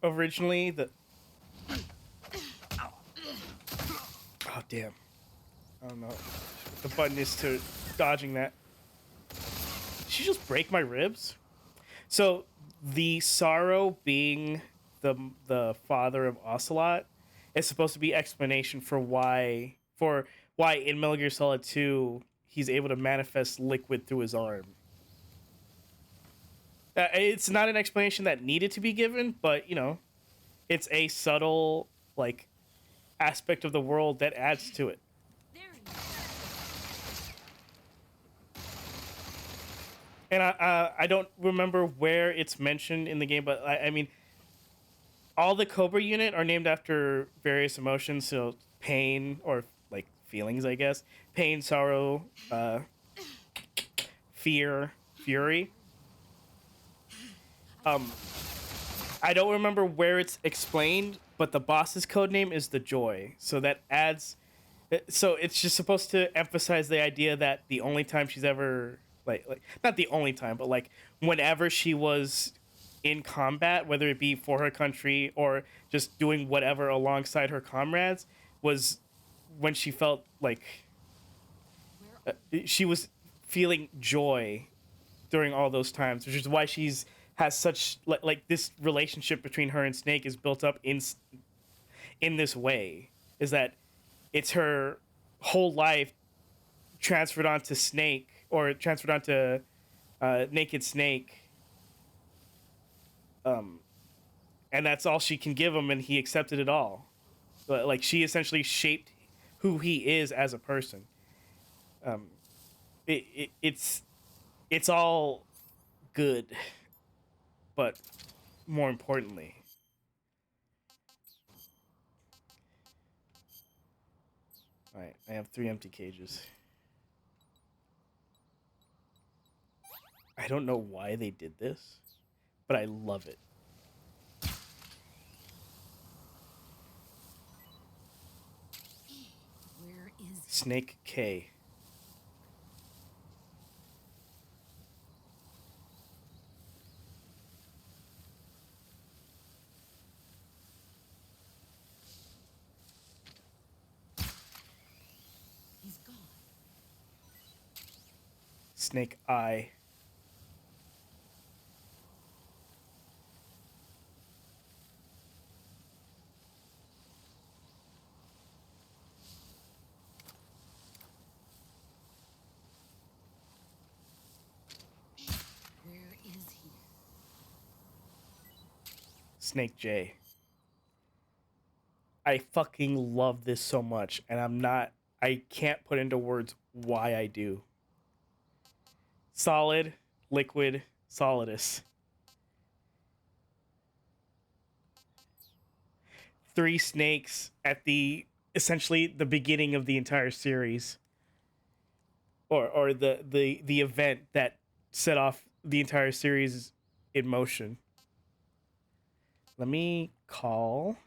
originally, oh damn, I don't know. The button is to dodging that. Did she just break my ribs? So the Sorrow being the father of Ocelot is supposed to be explanation for why in Metal Gear Solid 2 he's able to manifest liquid through his arm. It's not an explanation that needed to be given, but you know, it's a subtle like aspect of the world that adds to it. And I don't remember where it's mentioned in the game, but I mean, all the Cobra unit are named after various emotions, so pain or like feelings, I guess. Pain, sorrow, fear, fury. I don't remember where it's explained, but the boss's code name is the Joy, so that adds. So it's just supposed to emphasize the idea that the only time she's ever like not the only time, but like whenever she was in combat, whether it be for her country or just doing whatever alongside her comrades, was when she felt like she was feeling joy during all those times, which is why she's has such like this relationship between her and Snake is built up in this way, is that it's her whole life transferred onto Snake or transferred onto Naked Snake, and that's all she can give him, and he accepted it all. But like she essentially shaped who he is as a person. It's all good, but more importantly, all right, I have 3 empty cages. I don't know why they did this, but I love it. Where is Snake K. he's gone? Snake I. Where is he? Snake J. I fucking love this so much, and I can't put into words why I do. Solid, Liquid, Solidus. 3 snakes at the essentially the beginning of the entire series, or the event that set off the entire series in motion. Let me call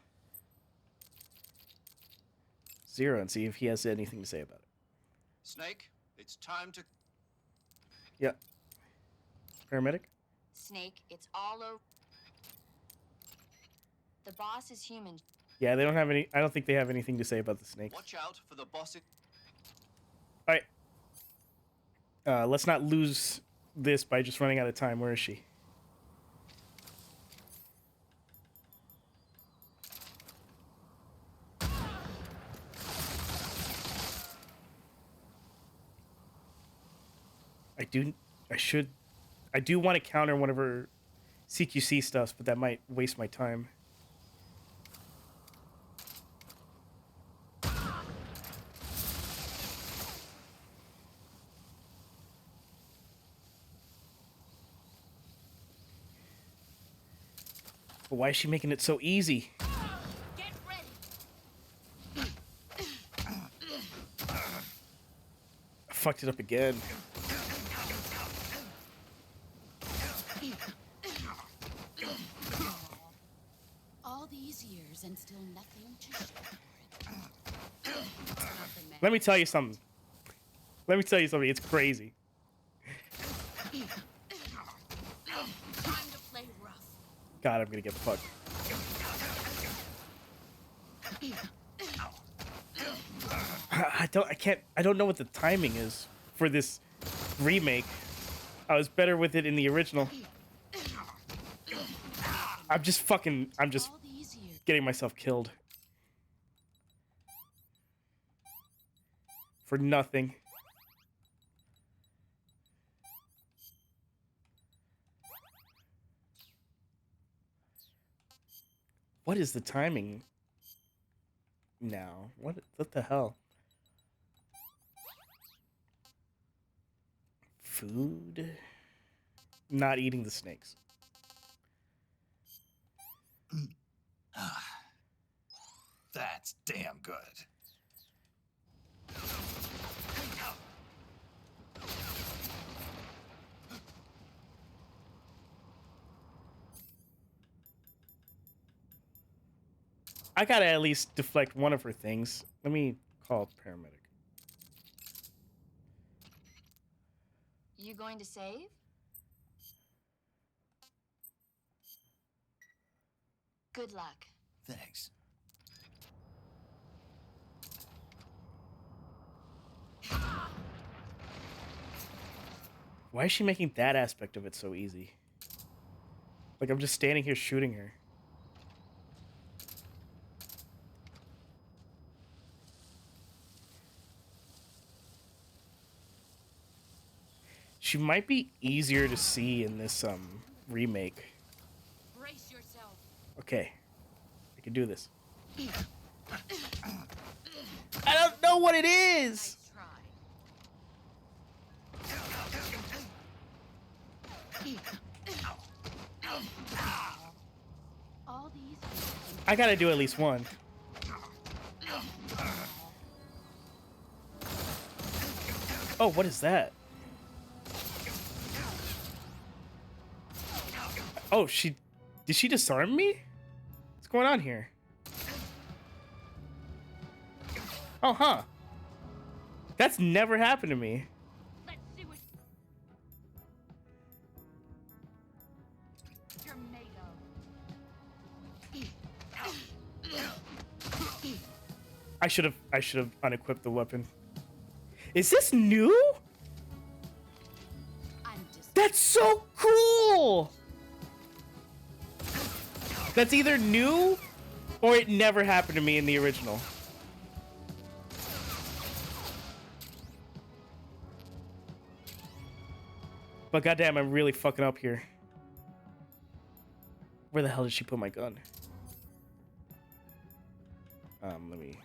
Zero and see if he has anything to say about it. Snake, it's time to... Yeah. Paramedic? Snake, it's all over. The boss is human. Yeah, they don't have any. I don't think they have anything to say about the snakes. Watch out for the boss. All right. Let's not lose this by just running out of time. Where is she? I do want to counter one of her CQC stuffs, but that might waste my time. But why is she making it so easy? Get ready. I fucked it up again. All these years and still nothing to show for it. Let me tell you something. It's crazy. Time to play rough. God, I'm gonna get fucked. I don't know what the timing is for this remake. I was better with it in the original. I'm just All these years. getting myself killed. For nothing. What is the timing now? What the hell? Food? Not eating the snakes. That's damn good. I gotta at least deflect one of her things. Let me call a paramedic. You going to save? Good luck. Thanks. Why is she making that aspect of it so easy? Like, I'm just standing here shooting her. She might be easier to see in this remake. Brace yourself. Okay. I can do this. I don't know what it is! Nice try. All these years. I gotta do at least one. Oh, what is that? Oh, did she disarm me? What's going on here? Oh, huh. That's never happened to me. Let's see what you're made of. I should have unequipped the weapon. Is this new? I'm just. That's so cool! That's either new or it never happened to me in the original. But goddamn, I'm really fucking up here. Where the hell did she put my gun? Let me...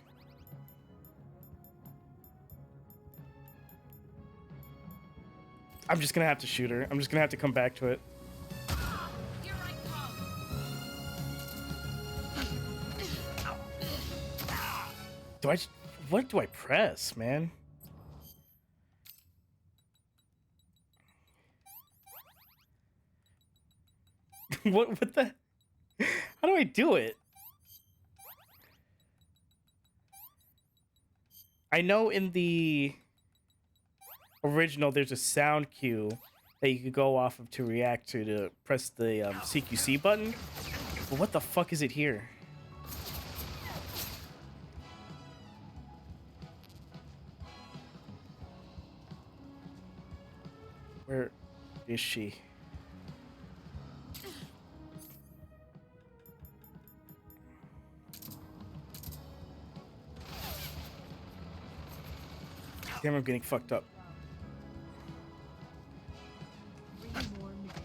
I'm just gonna have to shoot her. I'm just gonna have to come back to it. Here I come. What do I press, man? What the? How do I do it? I know in the original there's a sound cue that you could go off of to react to press the CQC button. But what the fuck is it here? Where is she? Damn, I'm getting fucked up. 3 more minutes.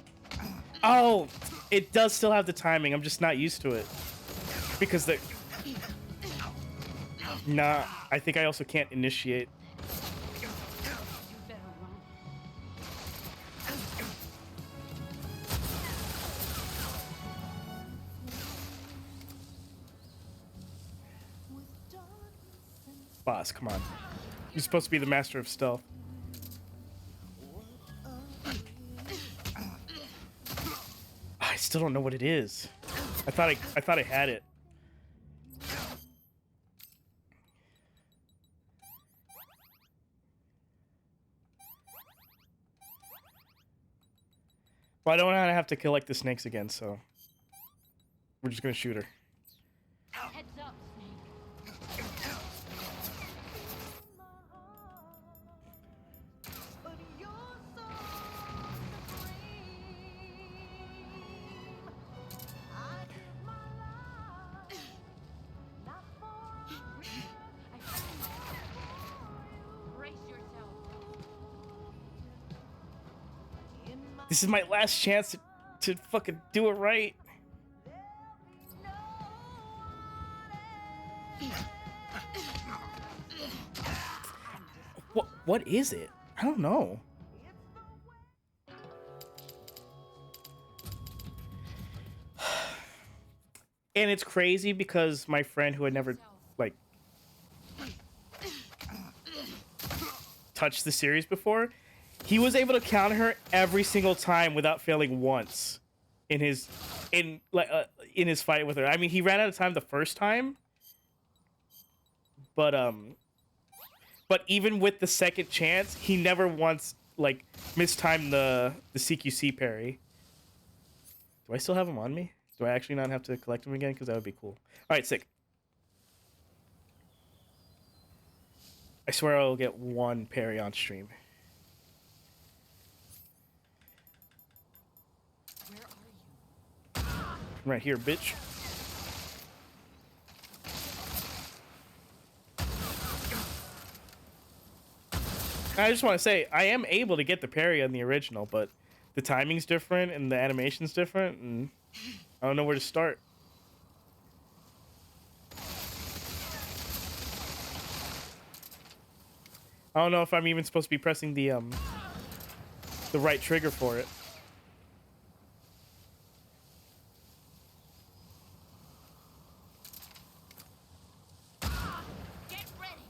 Oh, it does still have the timing. I'm just not used to it. Because the... Nah, I think I also can't initiate. You better run. Boss, come on. You're supposed to be the master of stealth. I still don't know what it is. I thought I had it. Well, I don't want to have to collect the snakes again, so we're just gonna shoot her. Heads up, Snake. Brace yourself. This is my last chance to fucking do it right. What is it? I don't know. And it's crazy because my friend who had never like touched the series before, he was able to counter her every single time without failing once in his fight with her. I mean, he ran out of time the first time, but even with the second chance, he never once like mistimed the CQC parry. Do I still have him on me? Do I actually not have to collect him again? Because that would be cool. All right, sick. I swear I'll get one parry on stream. Where are you? I'm right here, bitch. I just want to say, I am able to get the parry on the original, but the timing's different and the animation's different, and I don't know where to start. I don't know if I'm even supposed to be pressing the right trigger for it. Get ready.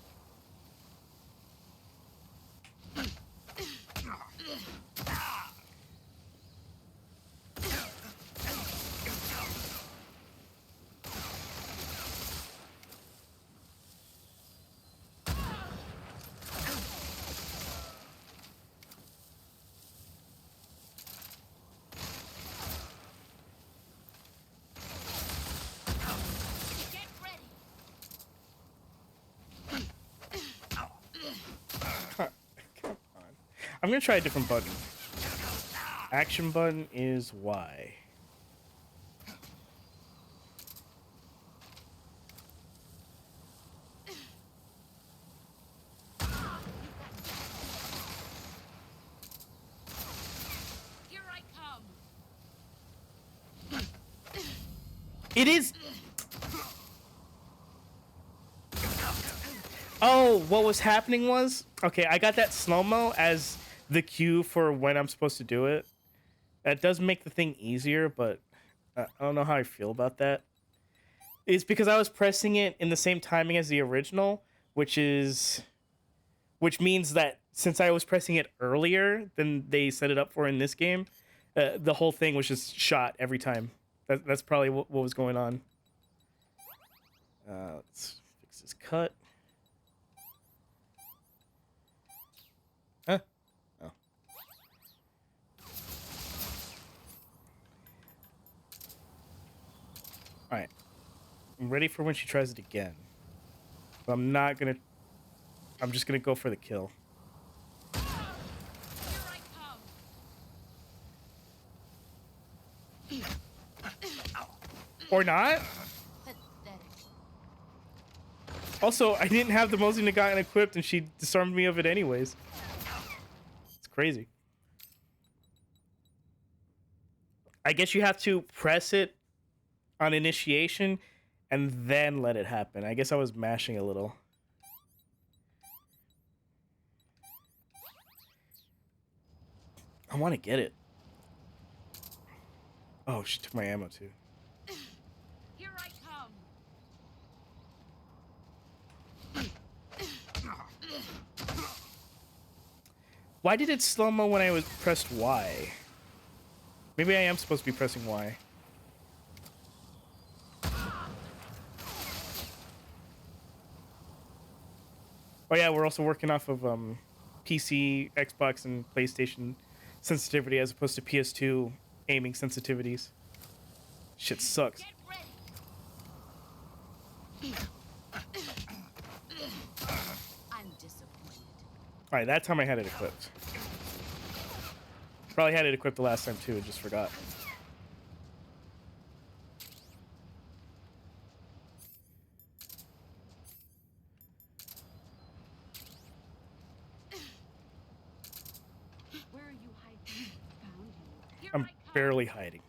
Get ready. Come on. I'm gonna try a different button. Action button is Y. Here I come. It is. Oh, what was happening was, okay, I got that slow-mo as the cue for when I'm supposed to do it. That does make the thing easier, but I don't know how I feel about that. It's because I was pressing it in the same timing as the original, which means that since I was pressing it earlier than they set it up for in this game, the whole thing was just shot every time. That's probably what was going on. Let's fix this cut. Huh? Oh. Alright. I'm ready for when she tries it again. But I'm just gonna go for the kill. Here I come. Or not? Pathetic. Also, I didn't have the Mosin Nagant equipped and she disarmed me of it anyways. It's crazy. I guess you have to press it on initiation and then let it happen. I guess I was mashing a little. I want to get it. Oh, she took my ammo too. Here I come. Why did it slow-mo when I was pressed Y? Maybe I am supposed to be pressing Y. Oh yeah, we're also working off of PC, Xbox, and PlayStation sensitivity as opposed to PS2 aiming sensitivities. Shit sucks. Get ready. Alright, that time I had it equipped. Probably had it equipped the last time too, and just forgot. Where are you hiding? Found you. Here I'm I come. barely hiding.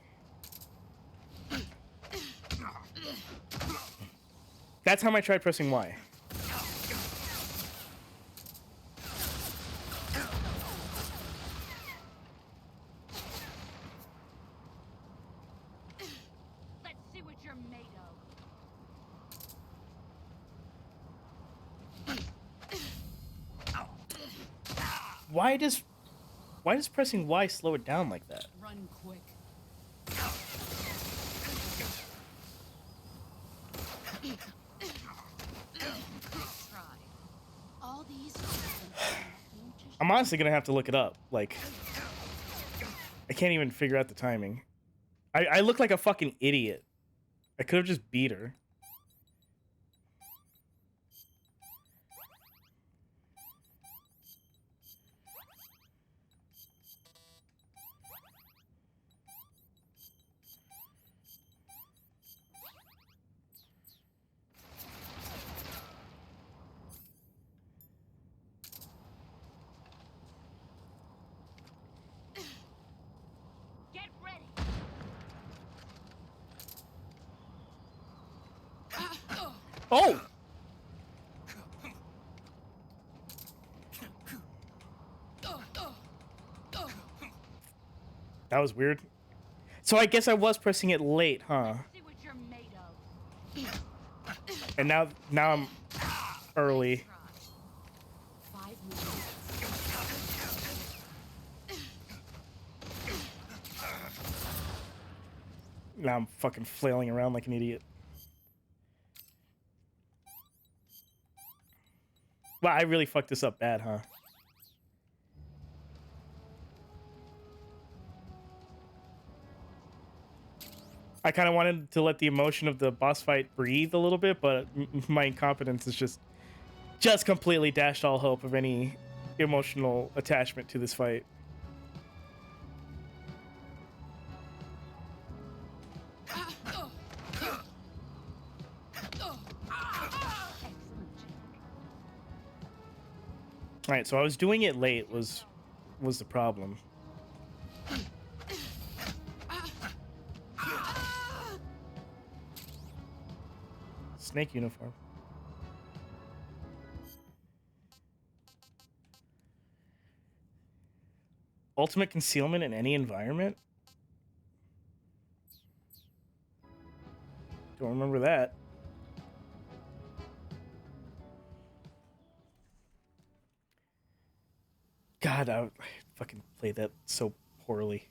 That time I tried pressing Y. Let's see what you're made of. Why does pressing Y slow it down like that? Run quick. Try. All these years and still nothing to I'm honestly gonna have to look it up. Like, I can't even figure out the timing. I look like a fucking idiot. I could have just beat her. Get ready. Oh! That was weird. So I guess I was pressing it late, huh? See what you're made of. And now I'm early. Try. 5 minutes. Now I'm fucking flailing around like an idiot. Wow, I really fucked this up bad, huh? I kind of wanted to let the emotion of the boss fight breathe a little bit, but my incompetence is just completely dashed all hope of any emotional attachment to this fight. All right, so I was doing it late was the problem. Snake uniform. Ultimate concealment in any environment? Don't remember that. God, I fucking played that so poorly.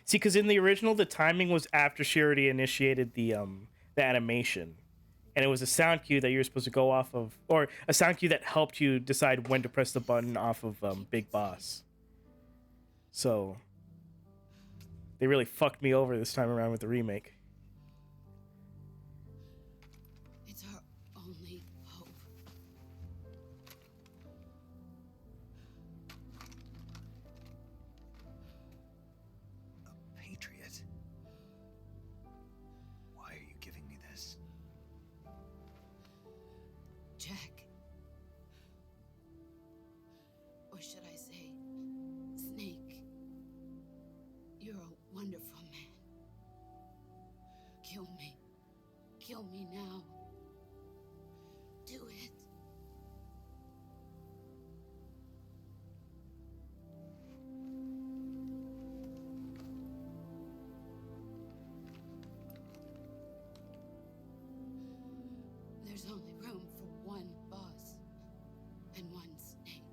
See, because in the original, the timing was after she already initiated the animation, and it was a sound cue that you were supposed to go off of, or a sound cue that helped you decide when to press the button off of Big Boss. So they really fucked me over this time around with the remake. It's our only hope. A patriot? Why are you giving me this? Jack. Or should I say, Snake. You're a wonderful man. Kill me. Kill me now. Do it. There's only room for one boss and one snake.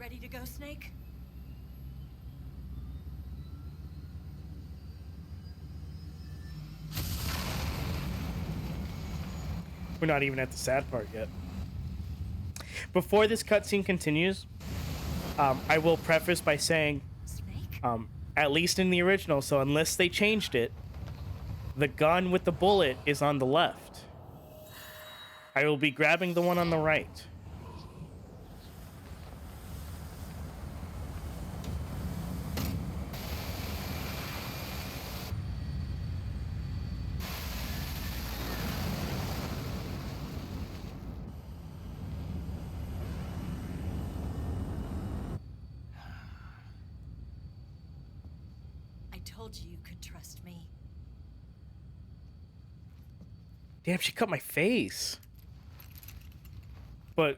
Ready to go, Snake? We're not even at the sad part yet. Before this cutscene continues, I will preface by saying, Snake? at least in the original, so unless they changed it, the gun with the bullet is on the left. I will be grabbing the one on the right. I told you you could trust me. Damn, she cut my face. But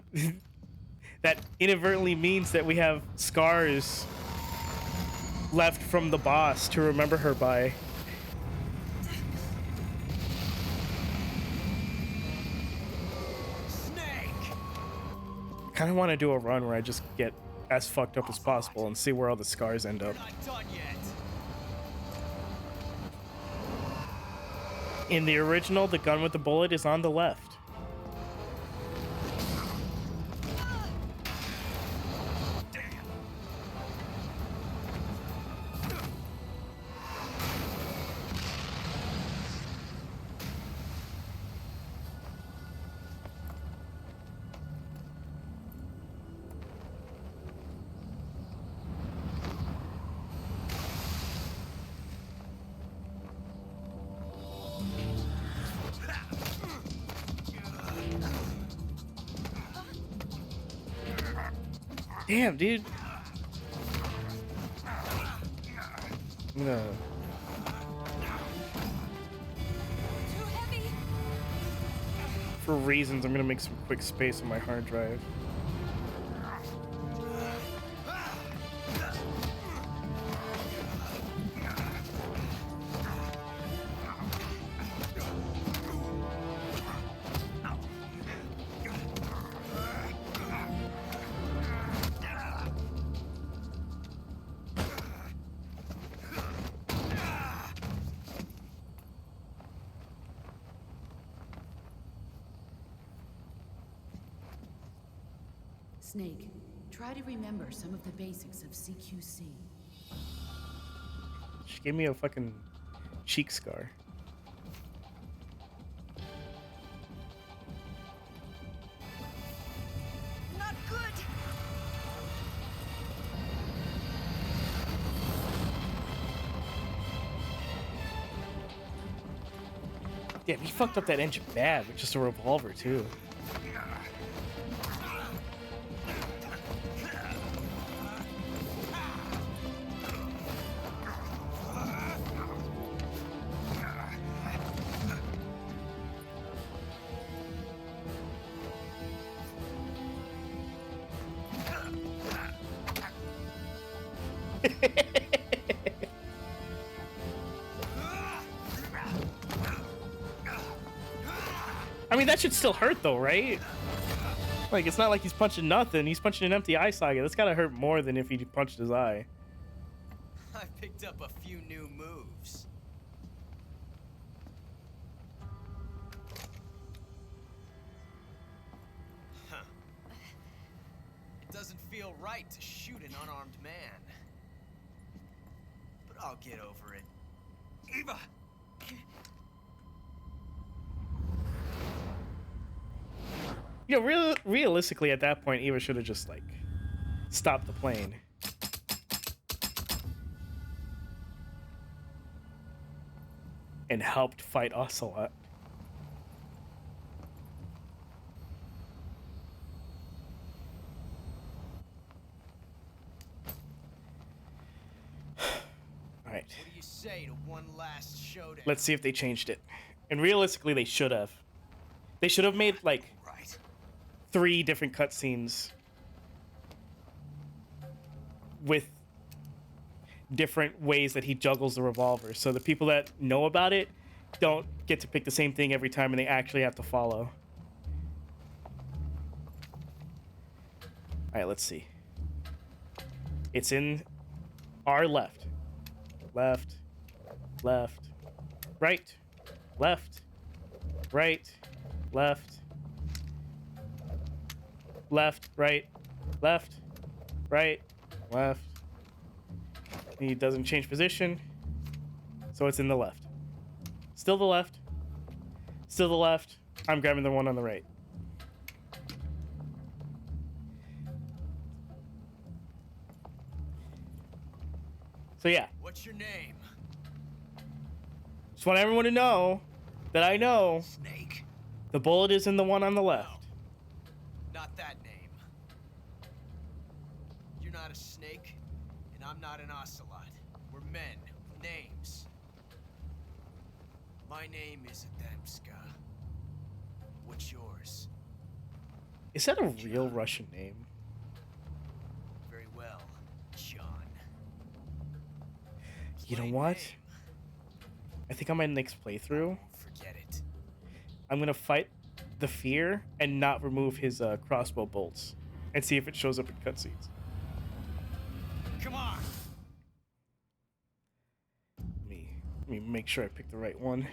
that inadvertently means that we have scars left from the boss to remember her by. Snake! Kind of want to do a run where I just get as fucked up as possible and see where all the scars end up. Not done yet. In the original, the gun with the bullet is on the left. Damn, dude. No. Too heavy! For reasons, I'm gonna make some quick space on my hard drive. Snake, try to remember some of the basics of CQC. She gave me a fucking cheek scar. Not good! Damn, he fucked up that engine bad with just a revolver, too. I mean, that should still hurt, though, right? Like, it's not like he's punching nothing. He's punching an empty eye socket. That's gotta hurt more than if he punched his eye. I picked up a few new moves. Huh. It doesn't feel right to shoot an unarmed man. But I'll get over it. Eva! You know, realistically, at that point, Eva should have just, like, stopped the plane. And helped fight Ocelot. Alright. What do you say to one last showdown? Let's see if they changed it. And realistically, they should have. They should have made, like, Right. 3 different cutscenes with different ways that he juggles the revolver. So the people that know about it don't get to pick the same thing every time and they actually have to follow. Alright, let's see. It's in our left. Left. Left. Right. Left. Right. Left. Left. Right. Left. Right. Left. He doesn't change position. So it's in the left. Still the left. Still the left. I'm grabbing the one on the right. So yeah, What's your name? just want everyone to know that I know Snake. the bullet is in the one on the left. Not that name. You're not a snake, and I'm not an ocelot. We're men with names. My name is Adamska. What's yours? Is that a real Russian name? Very well, John. You know Plain what? name. I think on my next playthrough, Forget it. I'm gonna fight the fear and not remove his crossbow bolts and see if it shows up in cutscenes. Come on. Let me make sure I pick the right one.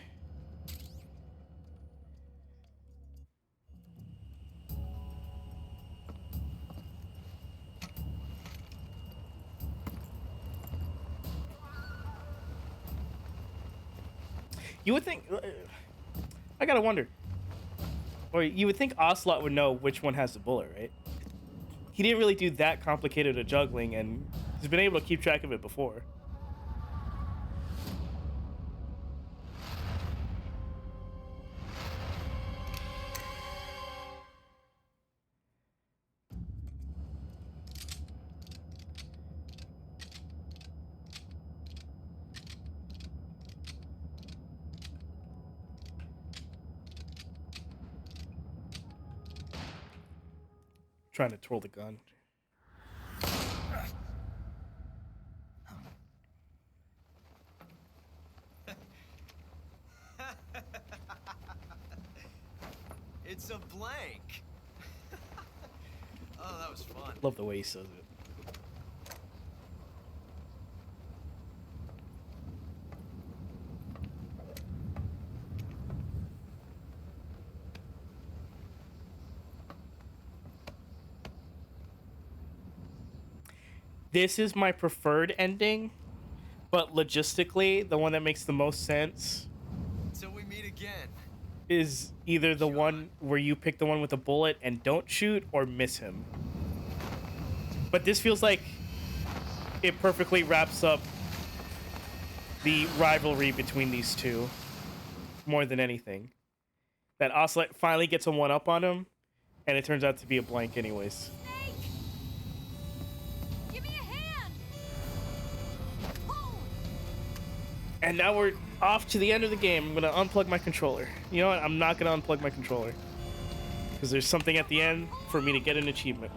You would think. I gotta wonder. Or you would think Ocelot would know which one has the bullet, right? He didn't really do that complicated a juggling, and he's been able to keep track of it before. Trying to twirl the gun. It's a blank. Oh, that was fun. Love the way he says it. This is my preferred ending, but logistically, the one that makes the most sense Until we meet again. is either the one where you pick the one with a bullet and don't shoot or miss him. But this feels like it perfectly wraps up the rivalry between these two more than anything. That Ocelot finally gets a one-up on him, and it turns out to be a blank anyways. Give me a hand! Pull! And now we're off to the end of the game. I'm gonna unplug my controller. You know what? I'm not gonna unplug my controller. Because there's something at the end for me to get an achievement.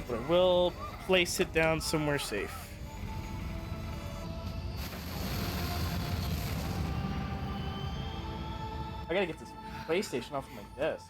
But I will place it down somewhere safe. I gotta get this PlayStation off of my desk.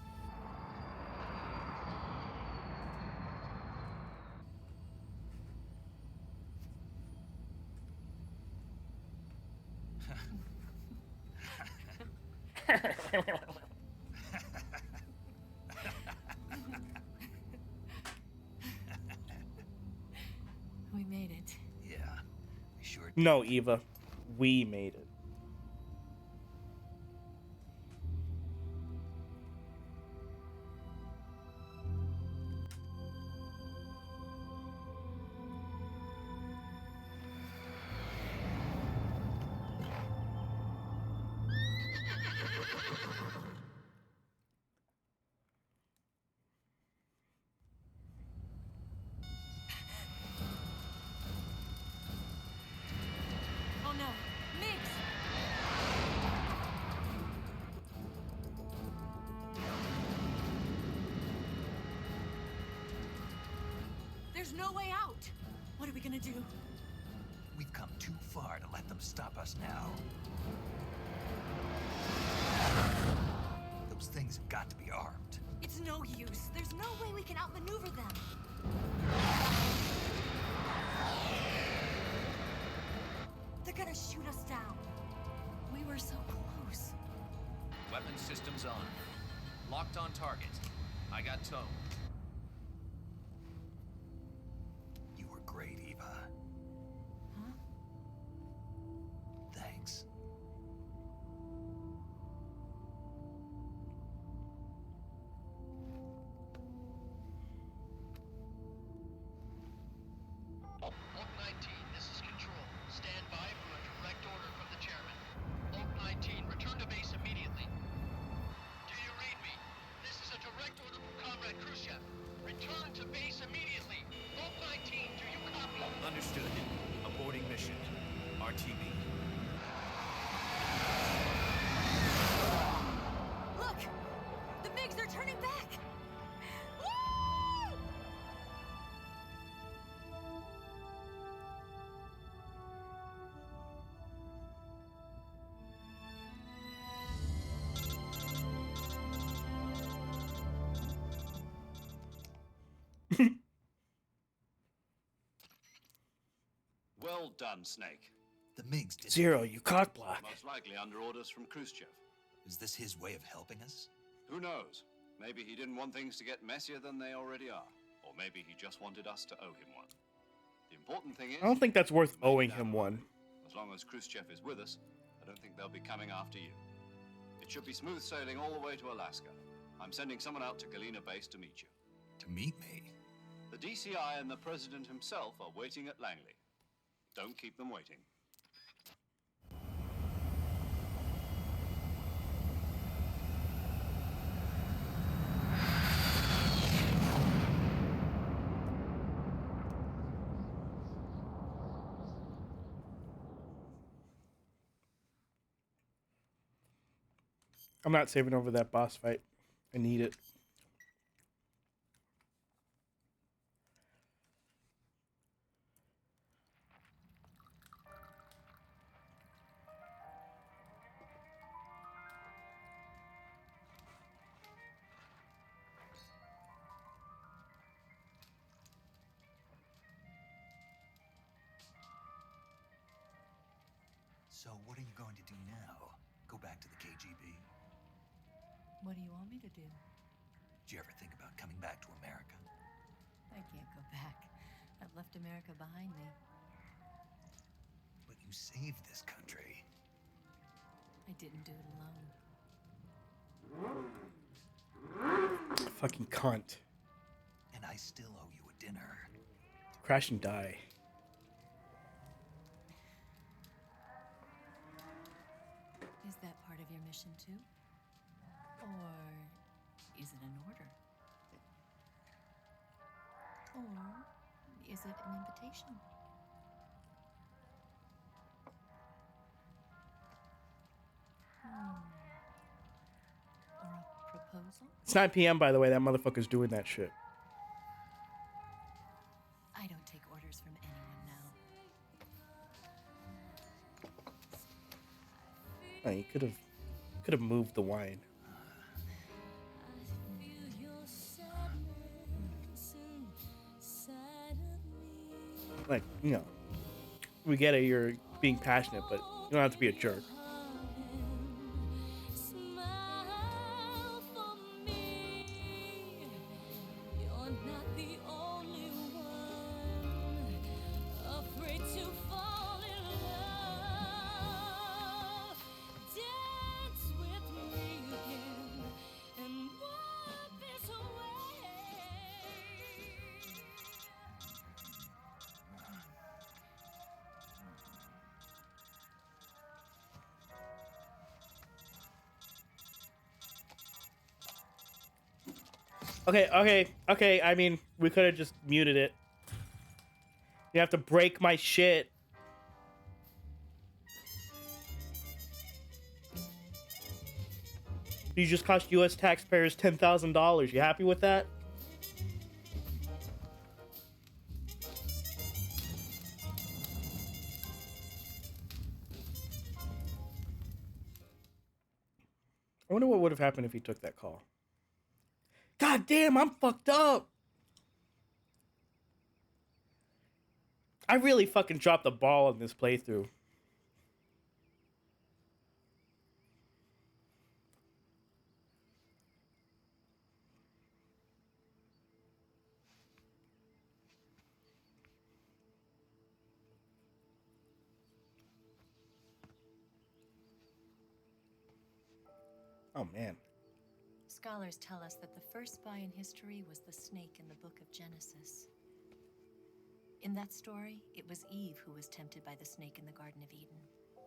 We made it. Yeah, we sure did. No, Eva. We made it. Oh no, Mix! There's no way out. What are we gonna do? We've come too far to let them stop us now. Those things have got to be armed. It's no use. There's no way we can outmaneuver them. They're gonna shoot us down. We were so close. Weapon systems on. Locked on target. I got tow. You were great, Eva. Huh? Thanks. Oak 19, this is Control. Stand by for a direct order from the chairman. Oak 19, return to base immediately. Do you read me? This is a direct order from Comrade Khrushchev. Return to base immediately. Oak 19, do you copy? Understood. Aborting mission. RTB. Look! The MiGs are turning back! Woo! Well done, Snake. The MiGs did. Zero, you cockblock. Most likely under orders from Khrushchev. Is this his way of helping us? Who knows? Maybe he didn't want things to get messier than they already are. Or maybe he just wanted us to owe him one. The important thing is... I don't think that's worth we made owing that him one. one. As long as Khrushchev is with us, I don't think they'll be coming after you. It should be smooth sailing all the way to Alaska. I'm sending someone out to Galena Base to meet you. To meet me? The DCI and the President himself are waiting at Langley. Don't keep them waiting. I'm not saving over that boss fight. I need it. So what are you going to do now? Go back to the KGB? What do you want me to do? Did you ever think about coming back to America? I can't go back. I've left America behind me. But you saved this country. I didn't do it alone. Fucking cunt. And I still owe you a dinner. Crash and die. Is that part of your mission too? Or is it an order? Or is it an invitation? Or a proposal? It's 9 p.m. by the way. That motherfucker's doing that shit. I don't take orders from anyone now. Oh, you could have moved the wine. Like, you know, we get it, you're being passionate, but you don't have to be a jerk. Okay. I mean, we could have just muted it. You have to break my shit. You just cost U.S. taxpayers $10,000. You happy with that? I wonder what would have happened if he took that call. God damn, I'm fucked up. I really fucking dropped the ball on this playthrough. Oh man. Scholars tell us that the first spy in history was the snake in the book of Genesis. In that story, it was Eve who was tempted by the snake in the Garden of Eden.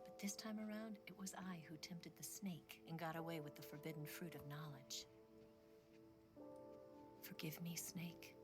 But this time around, it was I who tempted the snake and got away with the forbidden fruit of knowledge. Forgive me, Snake.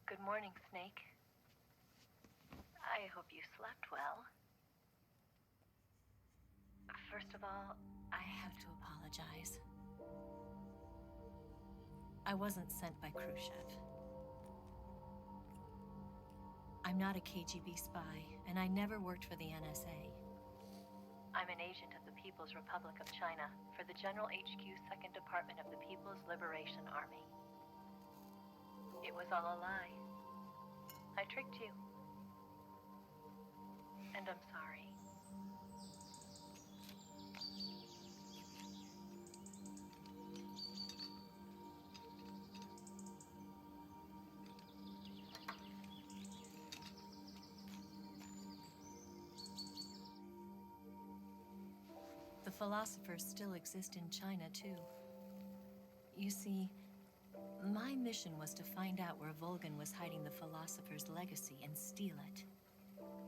Good morning, Snake. I hope you slept well. First of all, I have to apologize. I wasn't sent by Khrushchev. I'm not a KGB spy, and I never worked for the NSA. I'm an agent of the People's Republic of China for the General HQ 2nd Department of the People's Liberation Army. It was all a lie. I tricked you. And I'm sorry. The philosophers still exist in China, too. You see, my mission was to find out where Volgin was hiding the philosopher's legacy and steal it.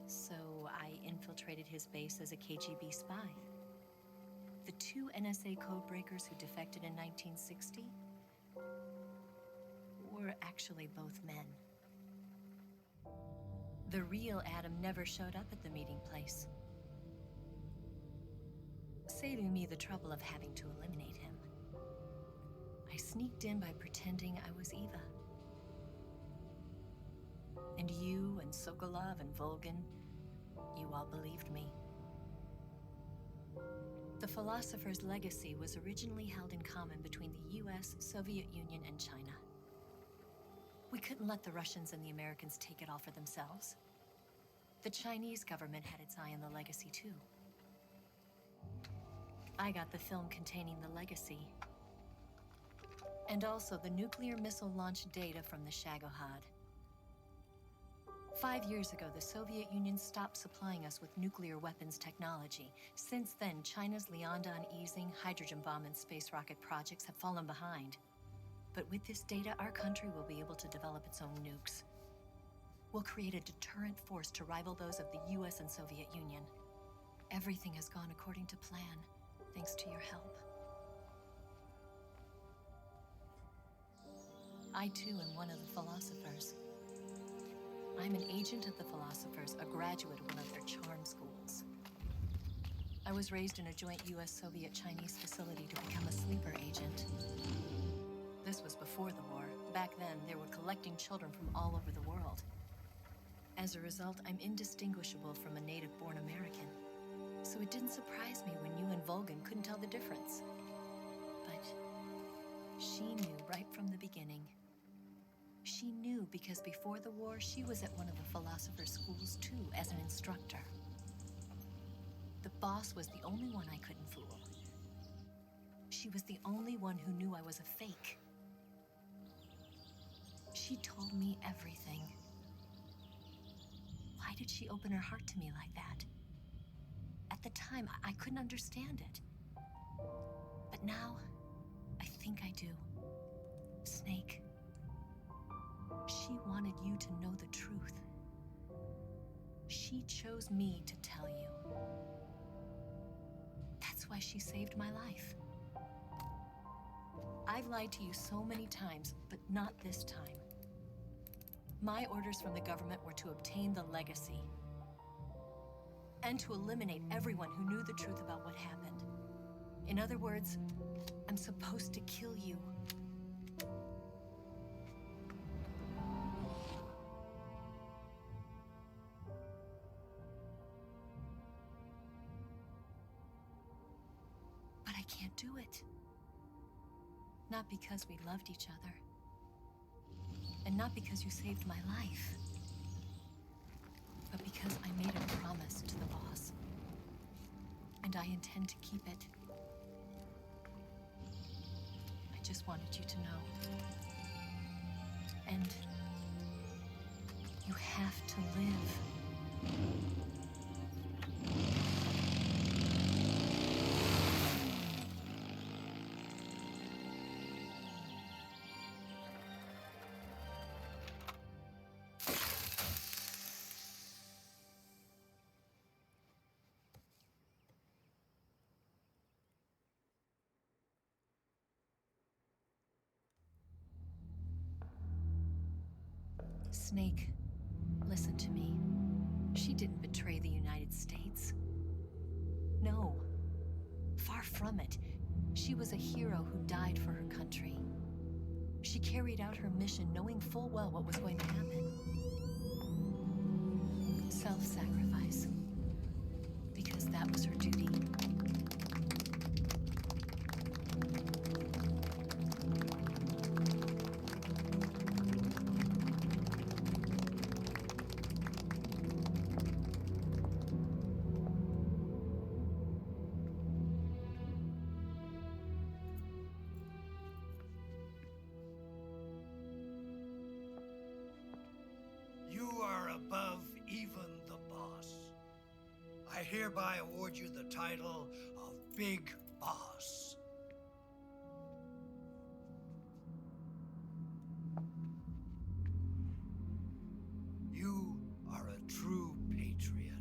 So I infiltrated his base as a KGB spy. The two NSA codebreakers who defected in 1960 were actually both men. The real Adam never showed up at the meeting place, saving me the trouble of having to eliminate him. I sneaked in by pretending I was Eva. And you and Sokolov and Volgin, you all believed me. The philosopher's legacy was originally held in common between the US, Soviet Union, and China. We couldn't let the Russians and the Americans take it all for themselves. The Chinese government had its eye on the legacy, too. I got the film containing the legacy, and also the nuclear missile launch data from the Shagohod. 5 years ago, the Soviet Union stopped supplying us with nuclear weapons technology. Since then, China's Liaodong easing, hydrogen bomb, and space rocket projects have fallen behind. But with this data, our country will be able to develop its own nukes. We'll create a deterrent force to rival those of the US and Soviet Union. Everything has gone according to plan, thanks to your help. I too am one of the philosophers. I'm an agent of the philosophers, a graduate of one of their charm schools. I was raised in a joint US-Soviet-Chinese facility to become a sleeper agent. This was before the war. Back then, they were collecting children from all over the world. As a result, I'm indistinguishable from a native-born American. So it didn't surprise me when you and Volgin couldn't tell the difference. But she knew right from the beginning. She knew because before the war, she was at one of the philosopher's schools too, as an instructor. The boss was the only one I couldn't fool. She was the only one who knew I was a fake. She told me everything. Why did she open her heart to me like that? At the time, I couldn't understand it. But now, I think I do. Snake. She wanted you to know the truth. She she chose me to tell you. That's why she saved my life. I've lied to you so many times, but not this time. My orders from the government were to obtain the legacy and to eliminate everyone who knew the truth about what happened. In other words, I'm supposed to kill you. But I can't do it. Not because we loved each other. And not because you saved my life. But because I made a promise to the boss. And I intend to keep it. I just wanted you to know. And you have to live. Snake, listen to me. She didn't betray the United States. No. Far from it. She was a hero who died for her country. She carried out her mission knowing full well what was going to happen. Self-sacrifice. Because that was her duty. You are above even the boss. I hereby award you the title of Big Boss. You are a true patriot.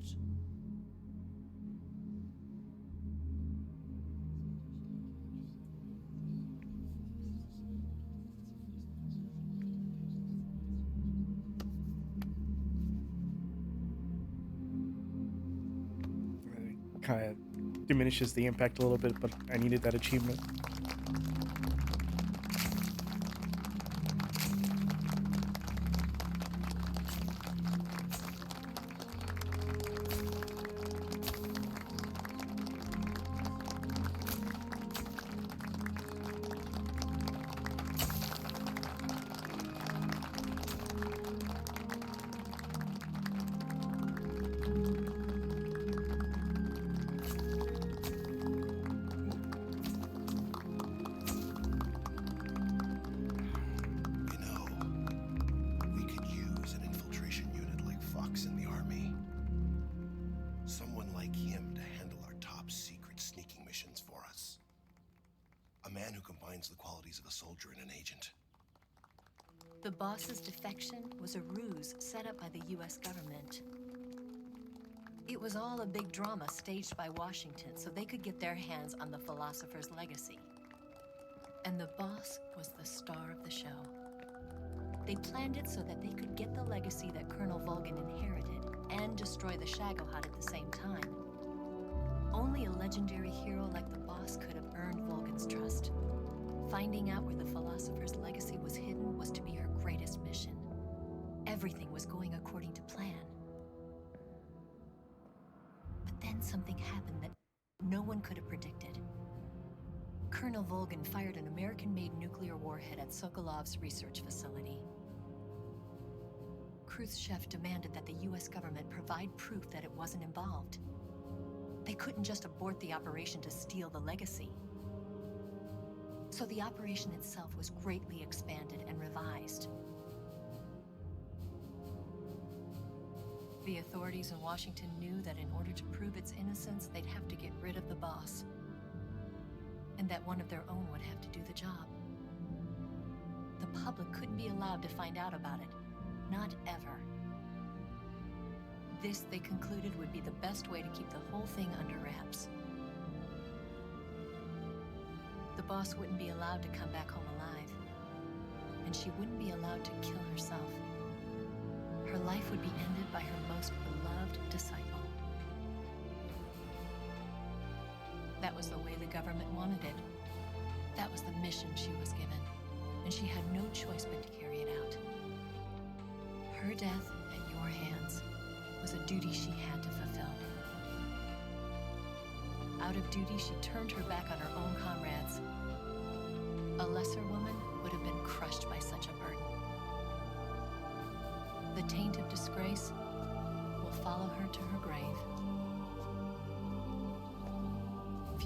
Kind of diminishes the impact a little bit, but I needed that achievement. You know, we could use an infiltration unit like Fox in the army. Someone like him to handle our top secret sneaking missions for us. A man who combines the qualities of a soldier and an agent. The boss's defection was a ruse set up by the US government. It was all a big drama staged by Washington so they could get their hands on the philosopher's legacy. And the boss was the star of the show. They planned it so that they could get the legacy that Colonel Volgin inherited and destroy the Shagohod at the same time. Only a legendary hero like the boss could have earned Volgin's trust. Finding out where the philosopher's legacy was hidden was to be her greatest mission. Everything was going according to plan. But then something happened that no one could have predicted. Colonel Volgin fired an American-made nuclear warhead at Sokolov's research facility. Khrushchev demanded that the US government provide proof that it wasn't involved. They couldn't just abort the operation to steal the legacy. So the operation itself was greatly expanded and revised. The authorities in Washington knew that in order to prove its innocence, they'd have to get rid of the boss. And that one of their own would have to do the job. The public couldn't be allowed to find out about it. Not ever. This, they concluded, would be the best way to keep the whole thing under wraps. The boss wouldn't be allowed to come back home alive, and she wouldn't be allowed to kill herself. Her life would be ended by her most beloved disciple. That was the way the government wanted it. That was the mission she was given, and she had no choice but to carry it out. Her death at your hands was a duty she had to fulfill. Out of duty, she turned her back on her own comrades. A lesser woman would have been crushed by such a burden. The taint of disgrace will follow her to her grave.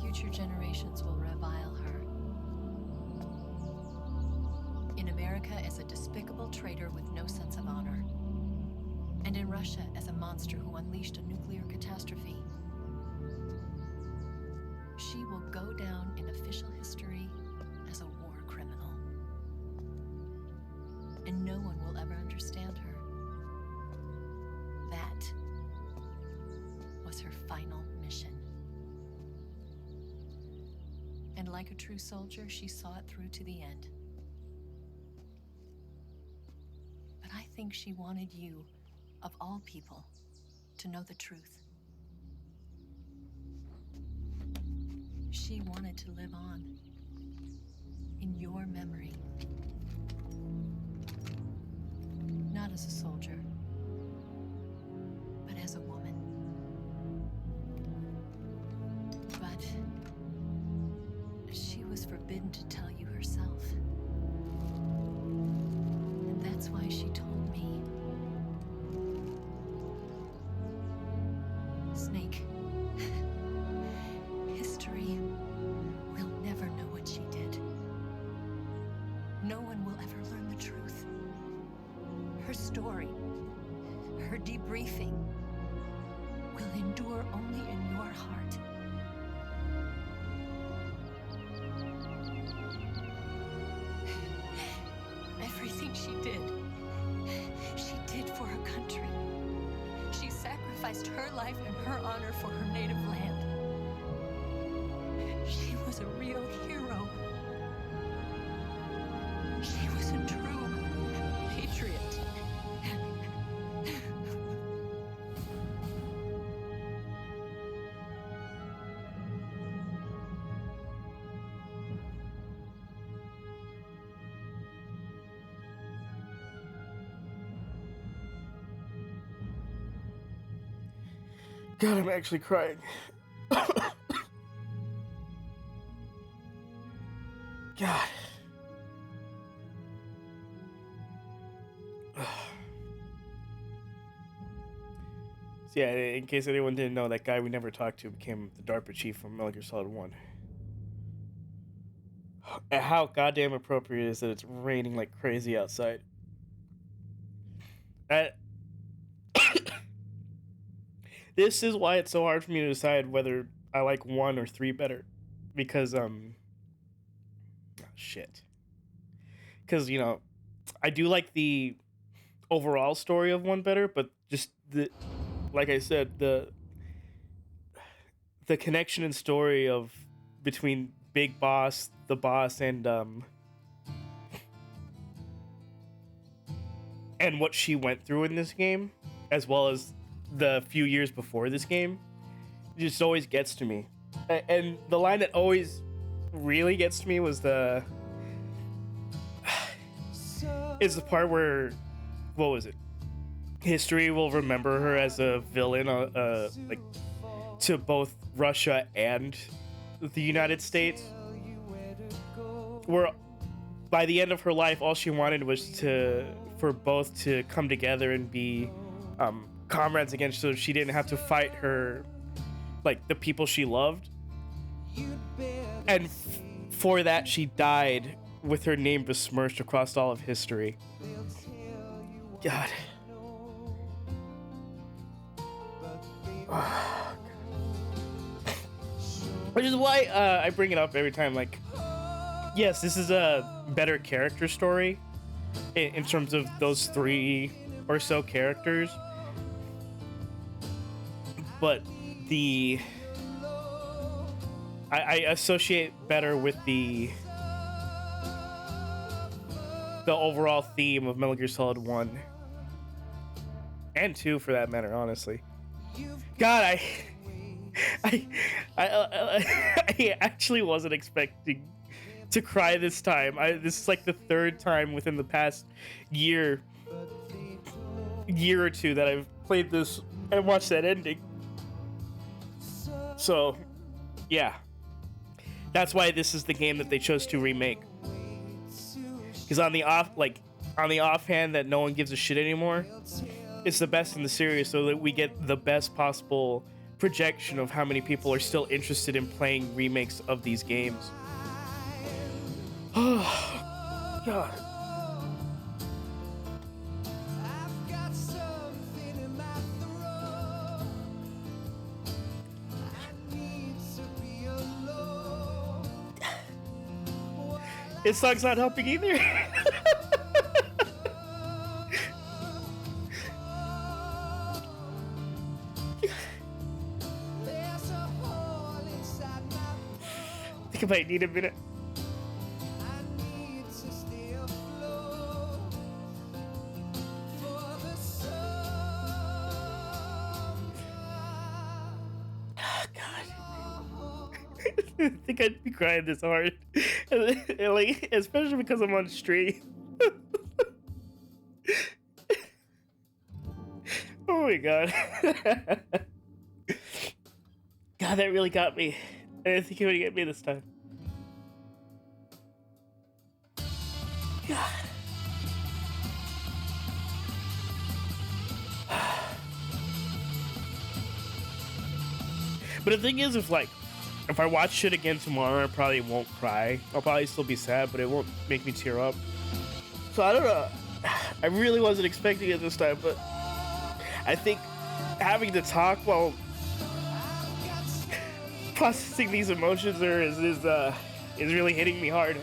Future generations will revile her. In America as a despicable traitor with no sense of honor. And in Russia as a monster who unleashed a nuclear catastrophe. She will go down in official history as a war criminal. And no one will ever understand her. That was her final mission. And like a true soldier, she saw it through to the end. But I think she wanted you, of all people, to know the truth. She wanted to live on in your memory. Not as a soldier, but as a woman. But she was forbidden to tell you herself. And that's why she told me. Snake, history will never know what she did. No one will ever learn the truth. Her story, her debriefing, will endure only in your heart. Everything she did for her country. She sacrificed her life and her honor for her native land. She was a real hero. She was a true patriot. God, I'm actually crying. God. So yeah, in case anyone didn't know, that guy we never talked to became the DARPA chief from Metal Gear Solid 1. And how goddamn appropriate is that it's raining like crazy outside. This is why it's so hard for me to decide whether I like 1 or 3 better. Because, shit. Because, you know, I do like the overall story of 1 better, but just like I said, the connection and story of between Big Boss, the boss, and what she went through in this game, as well as the few years before this game, just always gets to me. And the line that always really gets to me was the part where, what was it? History will remember her as a villain, like to both Russia and the United States. Where by the end of her life, all she wanted was for both to come together and be comrades again, so she didn't have to fight her, like, the people she loved. And for that, she died with her name besmirched across all of history. God. Which is why I bring it up every time. Like, yes, this is a better character story in terms of those 3 or so characters. but I associate better with the overall theme of Metal Gear Solid 1 and 2 for that matter, honestly. God, I actually wasn't expecting to cry this time. This is like the third time within the past year or two that I've played this and watched that ending. So, yeah. That's why this is the game that they chose to remake. Because on the offhand that no one gives a shit anymore, it's the best in the series, so that we get the best possible projection of how many people are still interested in playing remakes of these games. Oh, God. This song's not helping either. I think I might need a minute. I think I'd be crying this hard, like, especially because I'm on stream. Oh my god. God, that really got me. I didn't think it would get me this time. God. But the thing is, if I watch shit again tomorrow, I probably won't cry. I'll probably still be sad, but it won't make me tear up. So I don't know. I really wasn't expecting it this time, but I think having to talk while processing these emotions is really hitting me hard.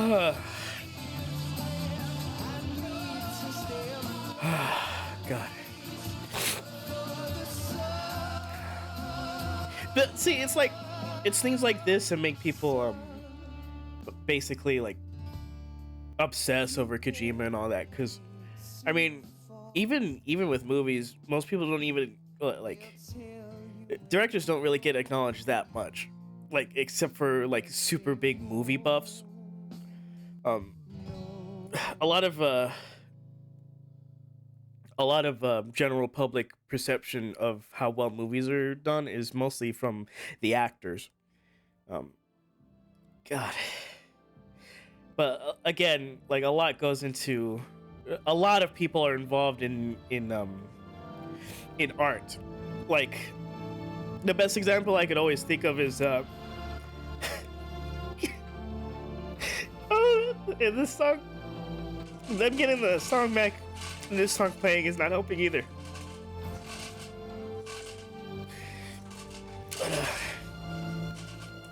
God. God. But see, it's things like this that make people basically like obsess over Kojima and all that. Because I mean, even with movies, most people don't even like, directors don't really get acknowledged that much, like, except for like super big movie buffs. A lot of general public perception of how well movies are done is mostly from the actors. God. But again, like, a lot goes into, a lot of people are involved in art. Like, the best example I could always think of is in this song, them getting the song back and this song playing is not helping either.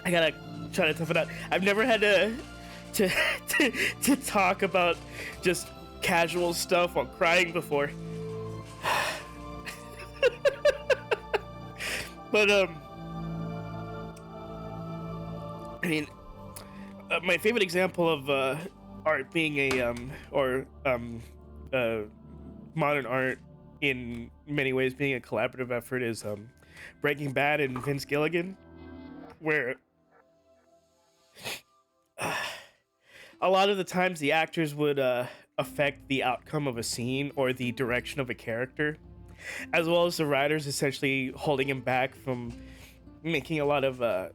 I gotta try to tough it out. I've never had to talk about just casual stuff while crying before. But I mean, my favorite example of art being modern art in many ways being a collaborative effort is Breaking Bad and Vince Gilligan, where a lot of the times the actors would affect the outcome of a scene or the direction of a character, as well as the writers essentially holding him back from making a lot of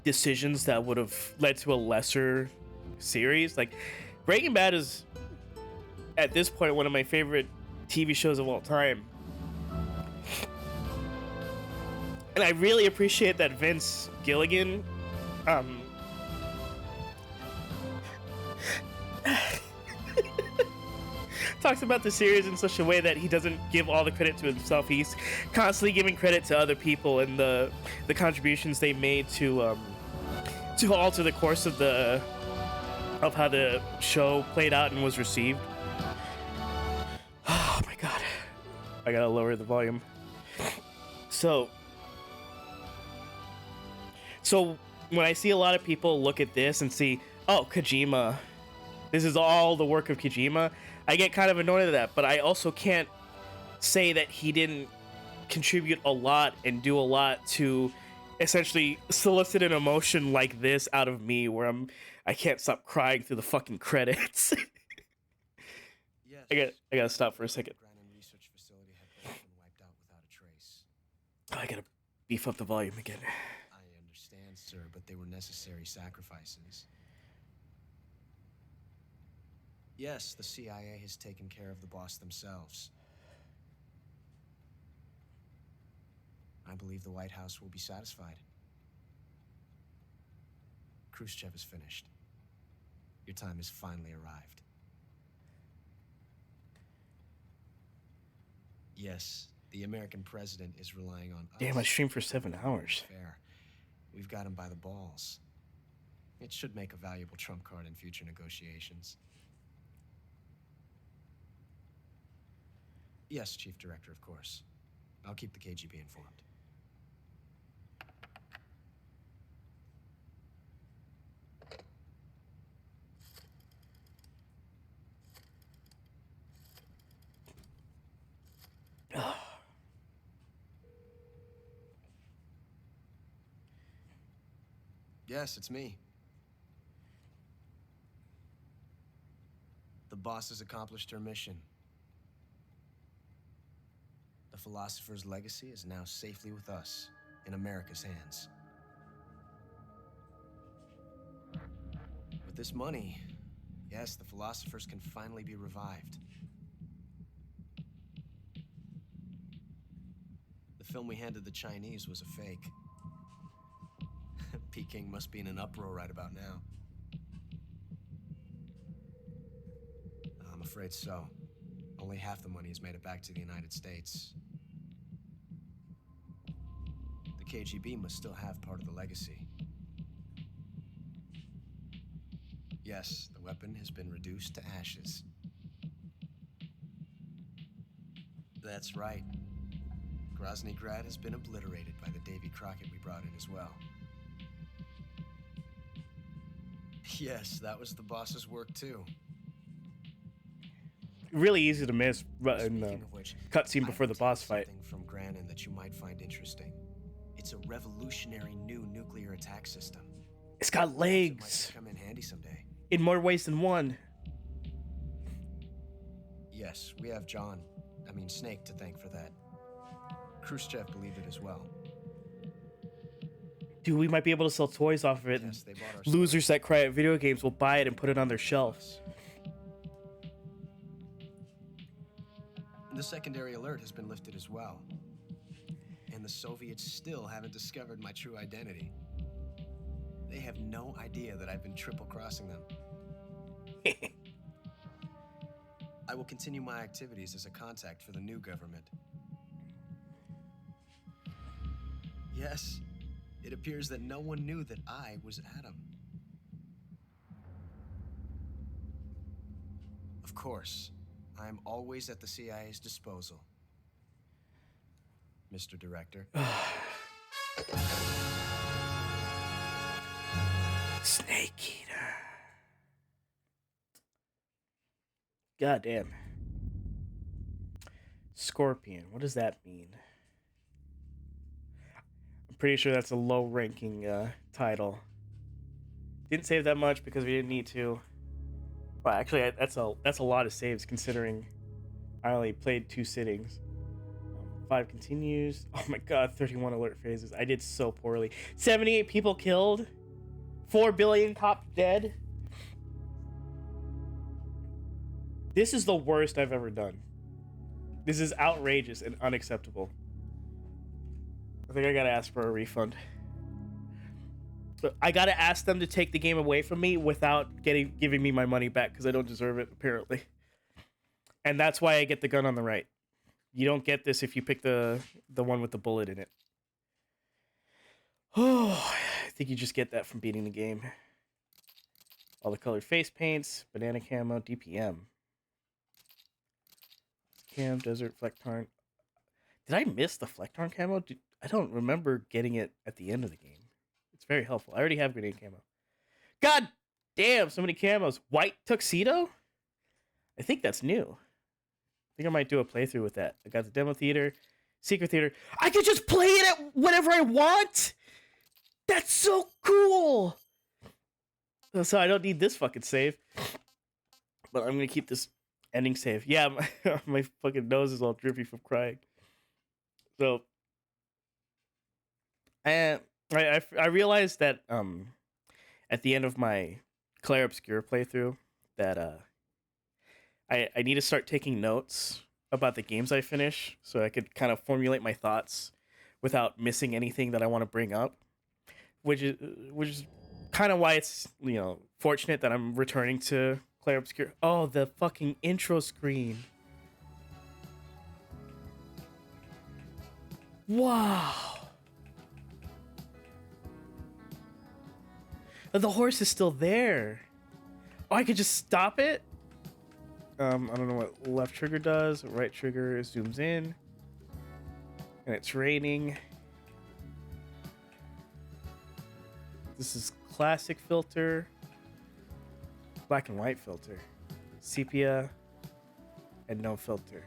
decisions that would have led to a lesser series. Like, Breaking Bad is, at this point, one of my favorite TV shows of all time. And I really appreciate that Vince Gilligan talks about the series in such a way that he doesn't give all the credit to himself. He's constantly giving credit to other people and the contributions they made to alter the course of how the show played out and was received. Oh my god. I gotta lower the volume. So when I see a lot of people look at this and see, oh, Kojima, this is all the work of Kojima, I get kind of annoyed at that, but I also can't say that he didn't contribute a lot and do a lot to essentially solicit an emotion like this out of me, where I can't stop crying through the fucking credits. Yes. I gotta stop for a second. Grannon research facility had both been wiped out without a trace. I gotta beef up the volume again. I understand, sir, but they were necessary sacrifices. Yes, the CIA has taken care of the boss themselves. I believe the White House will be satisfied. Khrushchev is finished. Your time has finally arrived. Yes, the American president is relying on us. Damn, I streamed for 7 hours. Fair. We've got him by the balls. It should make a valuable trump card in future negotiations. Yes, Chief Director, of course. I'll keep the KGB informed. Yes, it's me. The boss has accomplished her mission. The philosopher's legacy is now safely with us, in America's hands. With this money, yes, the philosophers can finally be revived. The film we handed the Chinese was a fake. Peking must be in an uproar right about now. I'm afraid so. Only half the money has made it back to the United States. The KGB must still have part of the legacy. Yes, the weapon has been reduced to ashes. That's right. Grozny Grad has been obliterated by the Davy Crockett we brought in as well. Yes, that was the boss's work too. Really easy to miss in the Speaking of which, cutscene before the boss fight. Something from Grannon that you might find interesting. It's a revolutionary new nuclear attack system. It's got It might legs come in handy someday. in more ways than one. Yes, we have Snake to thank for that. Khrushchev believed it as well. Dude, we might be able to sell toys off of it. Yes, they bought our Losers that cry at video games will buy it and put it on their shelf. The secondary alert has been lifted as well. And the Soviets still haven't discovered my true identity. They have no idea that I've been triple-crossing them. I will continue my activities as a contact for the new government. Yes, it appears that no one knew that I was Adam. Of course, I am always at the CIA's disposal, Mr. Director. Snake Eater. God damn. Scorpion. What does that mean? I'm pretty sure that's a low-ranking title. Didn't save that much because we didn't need to. Well, actually, that's a lot of saves considering I only played 2 sittings. 5 continues. Oh my god, 31 alert phases. I did so poorly. 78 people killed. 4 billion cops dead. This is the worst I've ever done. This is outrageous and unacceptable. I think I gotta ask for a refund. But I gotta ask them to take the game away from me without giving me my money back because I don't deserve it, apparently. And that's why I get the gun on the right. You don't get this if you pick the one with the bullet in it. Oh, I think you just get that from beating the game. All the colored face paints, banana camo, DPM. Cam, desert, Flectarn. Did I miss the Flectarn camo? I don't remember getting it at the end of the game. It's very helpful. I already have grenade camo. God damn, so many camos. White tuxedo? I think that's new. I think I might do a playthrough with that. I got the demo theater, secret theater. I could just play it at whenever I want! That's so cool! So I don't need this fucking save. But I'm gonna keep this ending save. Yeah, my fucking nose is all drippy from crying. So I realized that at the end of my Claire Obscura playthrough that I need to start taking notes about the games I finish so I could kind of formulate my thoughts without missing anything that I want to bring up, which is kind of why it's, you know, fortunate that I'm returning to Claire Obscura. Oh, the fucking intro screen. Wow. The horse is still there. Oh, I could just stop it? I don't know what left trigger does. Right trigger zooms in. And it's raining. This is classic filter. Black and white filter. Sepia. And no filter.